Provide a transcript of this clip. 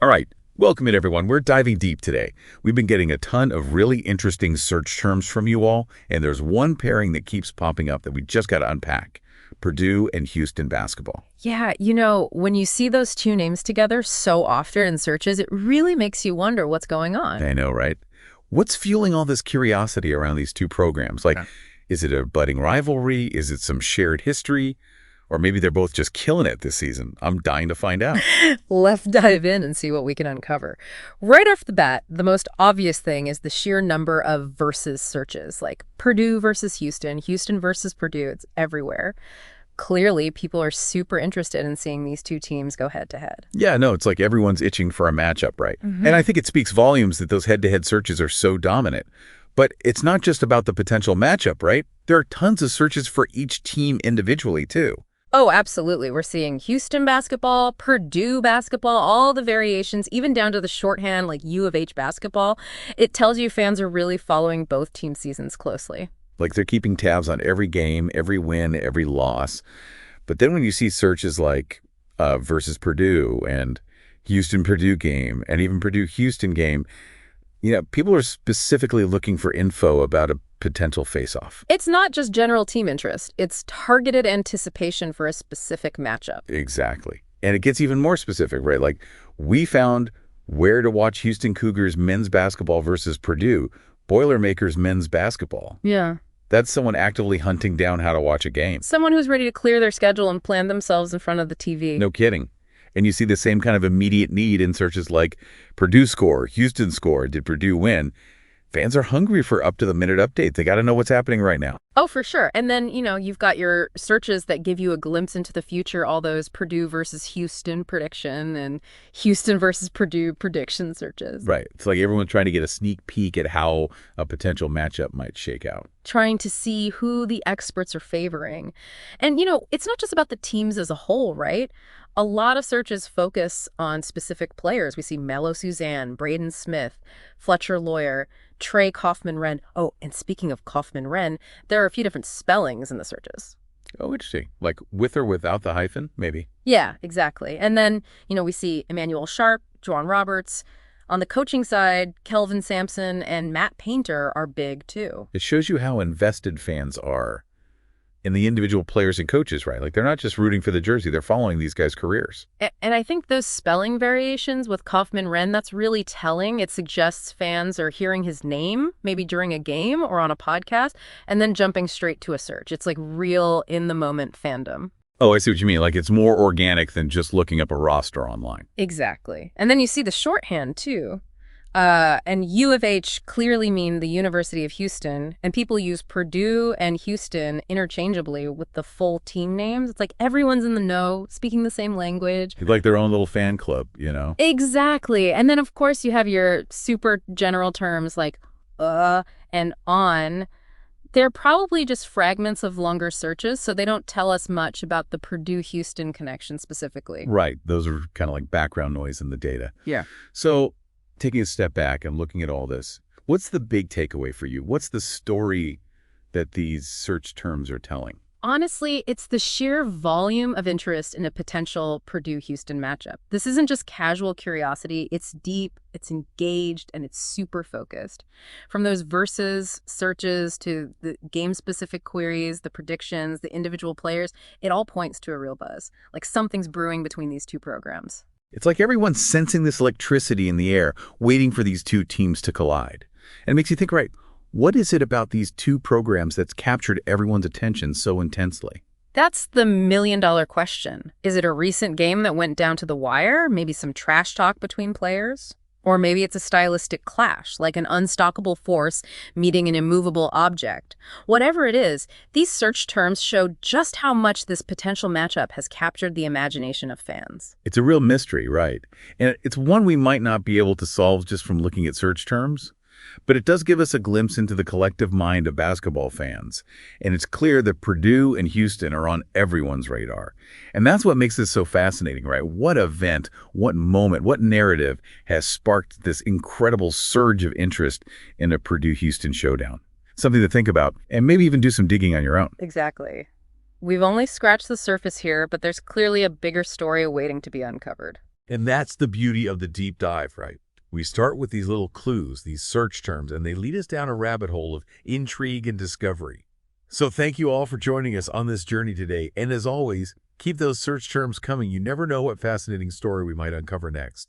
All right, welcome in everyone. We're diving deep today. We've been getting a ton of really interesting search terms from you all, and there's one pairing that keeps popping up that we just got to unpack. Purdue and Houston basketball. Yeah, when you see those two names together so often in searches, it really makes you wonder what's going on. I know, right? What's fueling all this curiosity around these two programs? Is it a budding rivalry? Is it some shared history? Or maybe they're both just killing it this season. I'm dying to find out. Let's dive in and see what we can uncover. Right off the bat, the most obvious thing is the sheer number of versus searches, like Purdue versus Houston, Houston versus Purdue. It's everywhere. Clearly, people are super interested in seeing these two teams go head-to-head. Yeah, no, it's like everyone's itching for a matchup, right? And I think it speaks volumes that those head-to-head searches are so dominant. But it's not just about the potential matchup, right? There are tons of searches for each team individually, too. Oh, absolutely. We're seeing Houston basketball, Purdue basketball, all the variations, even down to the shorthand like U of H basketball. It tells you fans are really following both team seasons closely. Like they're keeping tabs on every game, every win, every loss. But then when you see searches like versus Purdue and Houston-Purdue game and even Purdue-Houston game, people are specifically looking for info about a potential face-off. It's not just general team interest. It's targeted anticipation for a specific matchup. Exactly. And it gets even more specific, right? Like we found where to watch Houston Cougars men's basketball versus Purdue, Boilermakers men's basketball. Yeah. That's someone actively hunting down how to watch a game. Someone who's ready to clear their schedule and plan themselves in front of the TV. No kidding. And you see the same kind of immediate need in searches like Purdue score, Houston score, did Purdue win? Fans are hungry for up-to-the-minute updates. They got to know what's happening right now. Oh, for sure. And then, you've got your searches that give you a glimpse into the future, all those Purdue versus Houston prediction and Houston versus Purdue prediction searches. Right. It's like everyone's trying to get a sneak peek at how a potential matchup might shake out. Trying to see who the experts are favoring. And, it's not just about the teams as a whole, right? A lot of searches focus on specific players. We see Melo Suzanne, Braden Smith, Fletcher Lawyer, Trey Kaufman-Renn. Oh, and speaking of Kaufman-Renn, there are a few different spellings in the searches. Oh, interesting. Like with or without the hyphen, maybe? Yeah, exactly. And then, we see Emmanuel Sharp, Juwan Roberts. On the coaching side, Kelvin Sampson and Matt Painter are big, too. It shows you how invested fans are in the individual players and coaches, right? Like they're not just rooting for the jersey, they're following these guys' careers. And I think those spelling variations with Kaufman-Renn, that's really telling. It suggests fans are hearing his name, maybe during a game or on a podcast, and then jumping straight to a search. It's like real in-the-moment fandom. Oh, I see what you mean. Like it's more organic than just looking up a roster online. Exactly. And then you see the shorthand, too. And U of H clearly mean the University of Houston, and people use Purdue and Houston interchangeably with the full team names. It's like everyone's in the know, speaking the same language. Like their own little fan club, Exactly. And then, of course, you have your super general terms like and on. They're probably just fragments of longer searches, so they don't tell us much about the Purdue-Houston connection specifically. Right. Those are kind of like background noise in the data. Yeah. So taking a step back and looking at all this, what's the big takeaway for you? What's the story that these search terms are telling? Honestly, it's the sheer volume of interest in a potential Purdue-Houston matchup. This isn't just casual curiosity. It's deep, it's engaged, and it's super focused. From those versus searches to the game-specific queries, the predictions, the individual players, it all points to a real buzz. Like something's brewing between these two programs. It's like everyone's sensing this electricity in the air, waiting for these two teams to collide. And it makes you think, right, what is it about these two programs that's captured everyone's attention so intensely? That's the million-dollar question. Is it a recent game that went down to the wire? Maybe some trash talk between players? Or maybe it's a stylistic clash, like an unstoppable force meeting an immovable object. Whatever it is, these search terms show just how much this potential matchup has captured the imagination of fans. It's a real mystery, right? And it's one we might not be able to solve just from looking at search terms. But it does give us a glimpse into the collective mind of basketball fans. And it's clear that Purdue and Houston are on everyone's radar. And that's what makes this so fascinating, right? What event, what moment, what narrative has sparked this incredible surge of interest in a Purdue-Houston showdown? Something to think about and maybe even do some digging on your own. Exactly. We've only scratched the surface here, but there's clearly a bigger story waiting to be uncovered. And that's the beauty of the deep dive, right? We start with these little clues, these search terms, and they lead us down a rabbit hole of intrigue and discovery. So thank you all for joining us on this journey today. And as always, keep those search terms coming. You never know what fascinating story we might uncover next.